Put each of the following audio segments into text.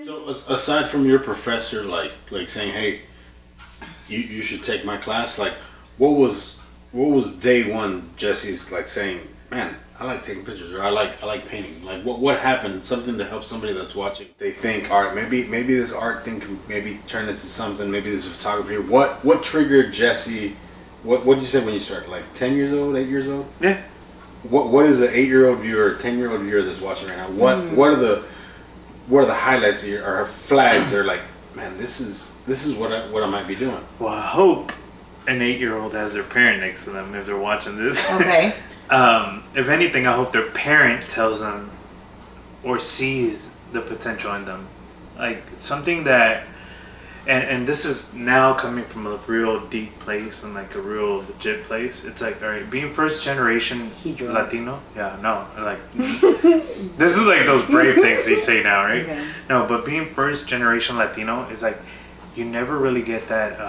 So aside from your professor, like saying, "Hey, you should take my class," like what was day one Jesse's like saying, "Man, I like taking pictures," or I like painting. Like what happened? Something to help somebody that's watching. They think, all right, maybe this art thing can maybe turn into something. Maybe this photography. What triggered Jesse? What did you say when you started? Like 10 years old, 8 years old? Yeah. What is an 8-year-old viewer, 10-year-old viewer that's watching right now? What are the highlights here, or flags? They're like, man, this is what I might be doing. Well, I hope an 8-year-old has their parent next to them if they're watching this. Okay. If anything, I hope their parent tells them or sees the potential in them, like something that, and this is now coming from a real deep place and like a real legit place. It's like, all right, being first generation Latino. Yeah, no, like this is like those brave things they say now, right? Okay. No, but being first generation Latino is like, you never really get that.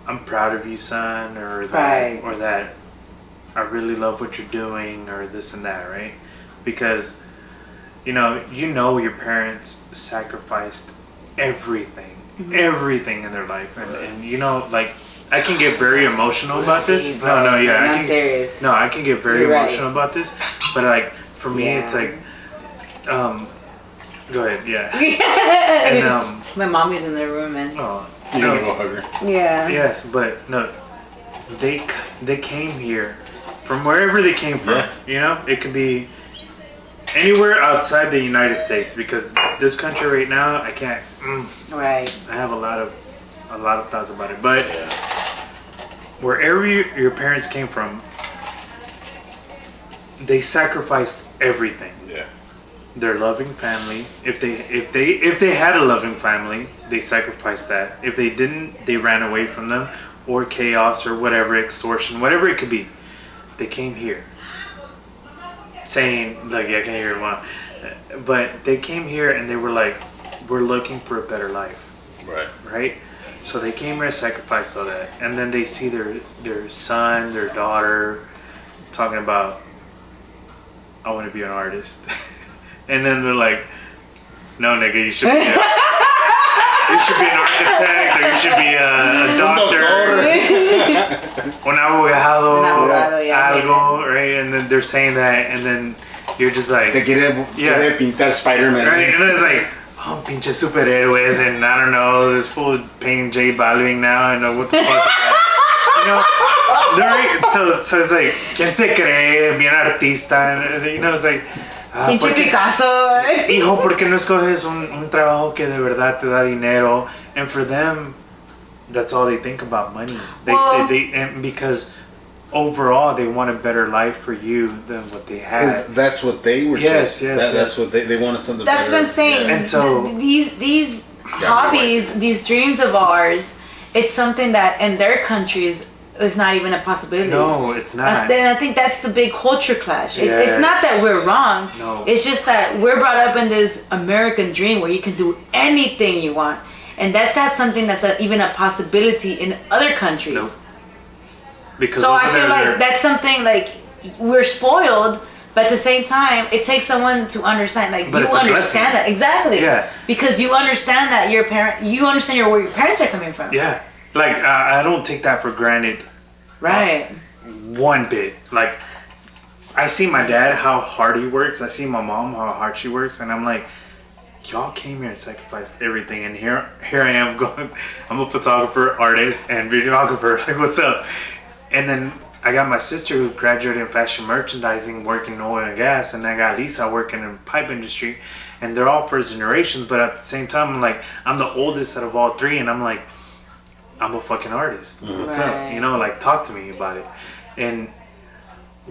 I'm proud of you, son, or that, or that I really love what you're doing, or this and that, right? Because you know your parents sacrificed everything in their life, and you know, like I can get very emotional about this. I'm serious. No, I can get very emotional about this, but like for me, it's like, go ahead, yeah. And my mommy's in the room, and you gonna go hug her? Yeah. Yes, but no, they came here from wherever they came from. Yeah. You know, it could be anywhere outside the United States, because this country right now, I can't. Right. I have a lot of thoughts about it, but wherever your parents came from, they sacrificed everything. Yeah. Their loving family. If they had a loving family, they sacrificed that. If they didn't, they ran away from them, or chaos, or whatever, extortion, whatever it could be. They came here saying, like, I can hear your mom, but they came here and they were like, we're looking for a better life. Right? So they came here and sacrificed all that, and then they see their son, their daughter talking about, I want to be an artist. And then they're like, no, nigga, you should be you should be an architect, or you should be a doctor, un abogado, algo, right? And then they're saying that, and then you're just like, quiere pintar Spider-Man. Right? And then it's like, oh, pinche superhéroes, and I don't know, this fool painting J Balvin now, and what the fuck is that? You know, so it's like, ¿quién se cree? Bien artista, and, you know, it's like, pinche Picasso. Hijo, ¿por qué no escoges un trabajo que de verdad te da dinero? And for them, that's all they think about, money. And because overall they want a better life for you than what they had. Because that's what they were. Yes. That's what they wanted, something. That's better. What I'm saying. Yeah. And so these hobbies, these dreams of ours, it's something that in their countries is not even a possibility. No, it's not. And I think that's the big culture clash. It's not that we're wrong. No. It's just that we're brought up in this American dream where you can do anything you want. And that's not something that's even a possibility in other countries. Nope. Because so I feel like that's something, like, we're spoiled, but at the same time, it takes someone to understand. Like, but you understand that. Exactly. Yeah. Because you understand that you understand where your parents are coming from. Yeah. Like, I don't take that for granted. Right. One bit. Like, I see my dad, how hard he works. I see my mom, how hard she works. And I'm like, y'all came here and sacrificed everything. And here I am going, I'm a photographer, artist, and videographer. Like, what's up? And then I got my sister who graduated in fashion merchandising, working in oil and gas. And I got Lisa working in the pipe industry. And they're all first generations. But at the same time, I'm the oldest out of all three. And I'm like, I'm a fucking artist. What's up? You know, like, talk to me about it. And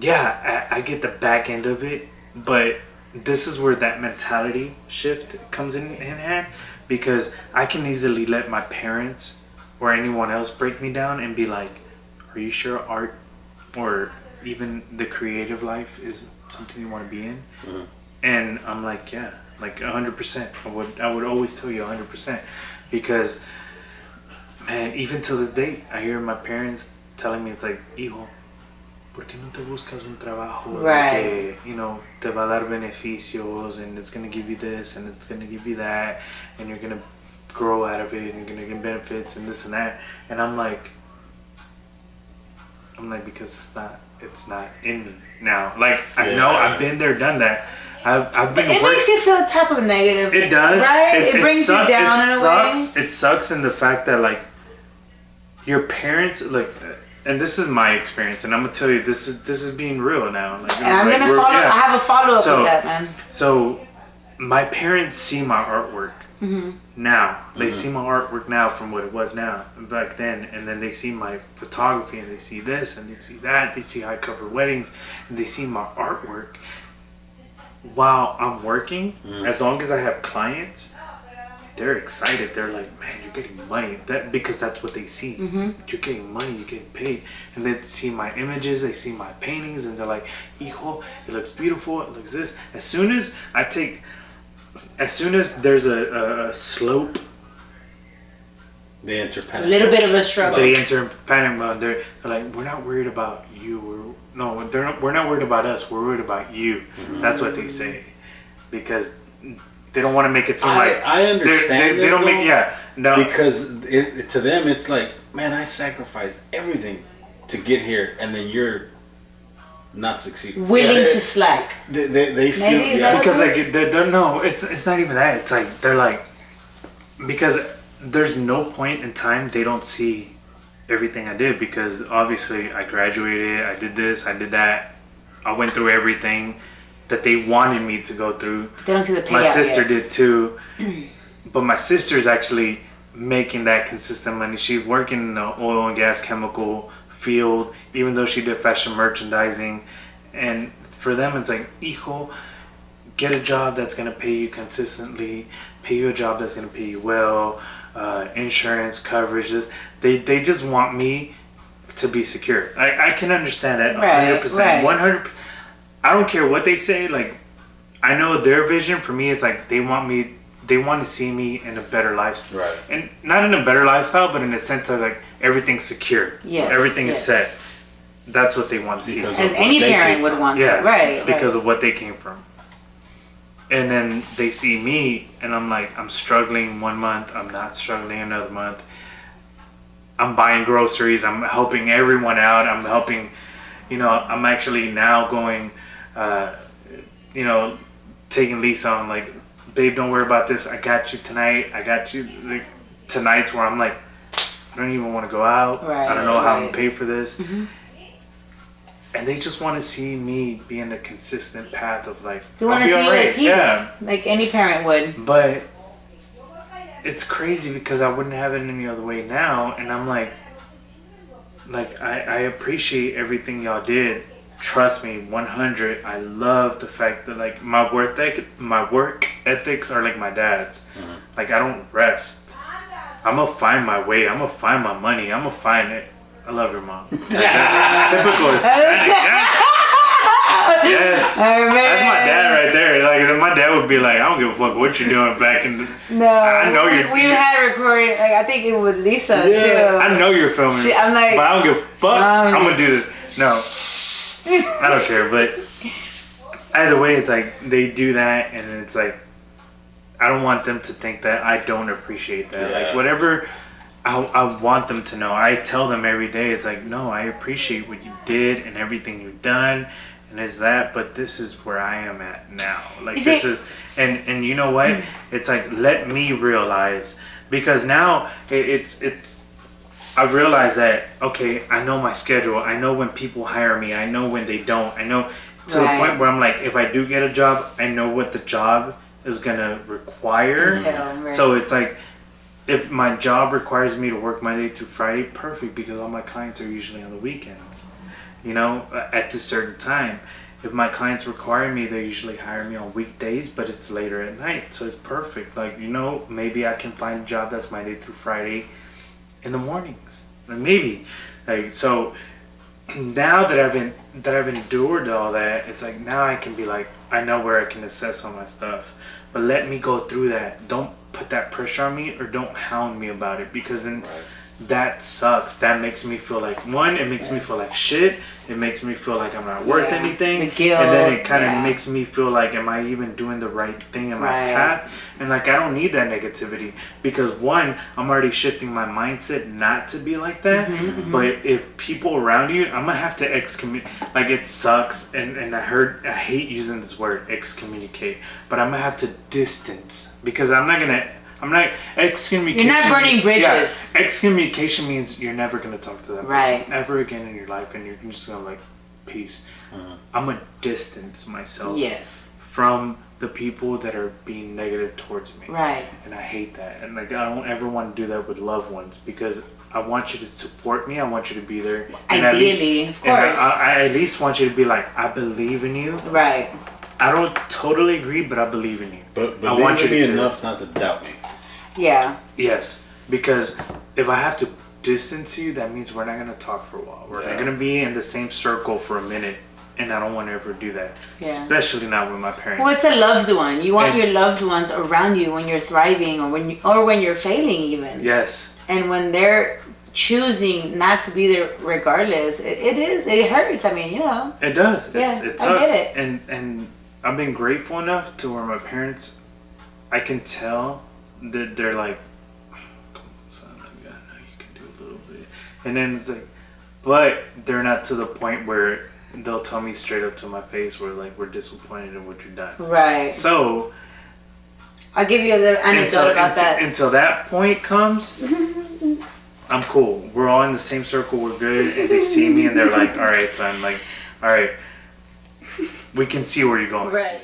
yeah, I get the back end of it, but this is where that mentality shift comes in hand, because I can easily let my parents or anyone else break me down and be like, are you sure art or even the creative life is something you want to be in? And I'm like, yeah, like 100%. I would always tell you 100%, because man, even to this day, I hear my parents telling me, it's like, hijo, ¿por qué no te buscas un trabajo Right. que, you know, te va a dar beneficios and it's going to give you this and it's going to give you that and you're going to grow out of it and you're going to get benefits and this and that. And I'm like, because it's not in me now. Like, I know I've been there, done that. I've been. It makes you feel a type of negative. It does, right? It brings you down in a way. It sucks in the fact that like your parents, like, and this is my experience, and I'm gonna tell you this is being real now. Like, and I'm gonna follow. I have a follow up with that, man. So my parents see my artwork now. They see my artwork now from what it was now back then, and then they see my photography and they see this and they see that. They see how I cover weddings and they see my artwork while I'm working. As long as I have clients, they're excited. They're like, man, you're getting money. Because that's what they see. You're getting money. You're getting paid. And they see my images. They see my paintings, and they're like, hijo, it looks beautiful. It looks this. As soon as there's a slope, they enter panic. A little bit of a struggle. They enter panic mode. They're like, we're not worried about you. We're not worried about us. We're worried about you. That's what they say, because they don't want to make it seem like I understand. They don't make because to them it's like, man, I sacrificed everything to get here, and then you're not succeeding. Willing to slack. They feel because like they're no, it's not even that. It's like they're like, because there's no point in time they don't see everything I did, because obviously I graduated, I did this, I did that, I went through everything that they wanted me to go through. They don't see the payout. My sister did too, but my sister's actually making that consistent money. She's working in the oil and gas chemical field, even though she did fashion merchandising. And for them it's like, hijo, get a job that's going to pay you consistently, pay you a job that's going to pay you well, insurance coverages. They just want me to be secure. I can understand that 100%. 100%. I don't care what they say. Like, I know their vision. For me, it's like they want to see me in a better lifestyle. Right. And not in a better lifestyle, but in a sense of like everything's secure. Yes. Everything is set. That's what they want to see. As any parent would want to. Right. Because of what they came from. And then they see me, and I'm like, I'm struggling one month, I'm not struggling another month. I'm buying groceries, I'm helping everyone out, I'm helping, I'm actually now going, taking Lisa on, like, babe, don't worry about this, I got you tonight, like, tonight's where I'm like, I don't even want to go out, I don't know how I'm going to pay for this. And they just want to see me be in a consistent path of like, they want to see you at peace, like any parent would. But it's crazy because I wouldn't have it any other way now, and I'm like I appreciate everything y'all did. Trust me, 100. I love the fact that like my work ethics are like my dad's. Like, I don't rest. I'm gonna find my way. I'm gonna find my money. I'm gonna find it. I love your mom. Typical Hispanic. Yes. That's my dad right there. Like, my dad would be like, I don't give a fuck what you're doing back in the... No. I know you're... We had a recording, like, I think it was Lisa, too. I know you're filming. I'm like... But I don't give a fuck. I'm going to do this. No. I don't care. But either way, it's like, they do that, and it's like, I don't want them to think that I don't appreciate that. Yeah. Like, whatever... I want them to know. I tell them every day, it's like, no, I appreciate what you did and everything you've done, and it's that, but this is where I am at now. Like, and you know what? It's like, let me realize, because now it's I've realized that, okay, I know my schedule. I know when people hire me. I know when they don't. I know to the point where I'm like, if I do get a job, I know what the job is going to require. So it's like, if my job requires me to work Monday through Friday, perfect, because all my clients are usually on the weekends, at this certain time. If my clients require me, they usually hire me on weekdays, but it's later at night, so it's perfect. Like, maybe I can find a job that's Monday through Friday in the mornings. Like, maybe. Like, so now that I've endured all that, it's like, now I can be like, I know where I can assess all my stuff, but let me go through that. Don't put that pressure on me, or don't hound me about it, because that sucks. That makes me feel like, one, it makes me feel like shit. It makes me feel like I'm not worth anything. The guilt, and then it kind of makes me feel like, am I even doing the right thing in my path? And like, I don't need that negativity, because one, I'm already shifting my mindset not to be like that. But if people around you, I'm gonna have to excommunicate. Like, it sucks, and I hate using this word, excommunicate, but I'm gonna have to distance, because I'm not excommunication. You're not burning bridges. Yeah, excommunication means you're never gonna talk to that person ever again in your life, and you're just gonna like, peace. I'm gonna distance myself from the people that are being negative towards me. Right. And I hate that. And like, I don't ever want to do that with loved ones, because I want you to support me. I want you to be there. And ideally, of course. I at least want you to be like, I believe in you. Right. I don't totally agree, but I believe in you. But I want you to be enough not to doubt me. Yeah. Yes, because if I have to distance you, that means we're not going to talk for a while. We're not going to be in the same circle for a minute, and I don't want to ever do that. Especially not with my parents. Well, it's a loved one. You want your loved ones around you when you're thriving, or when you're failing even. Yes. And when they're choosing not to be there regardless, it hurts. I mean, you know. It does. Yeah, it sucks. I get it. And I've been grateful enough to where my parents, I can tell that they're like, come on, son, I know you can do a little bit. And then it's like, but they're not to the point where they'll tell me straight up to my face where like, we're disappointed in what you've done. Right. So I'll give you a little anecdote about that. Until that point comes, I'm cool. We're all in the same circle. We're good. And they see me and they're like, all right, son, like, all right, we can see where you're going. Right.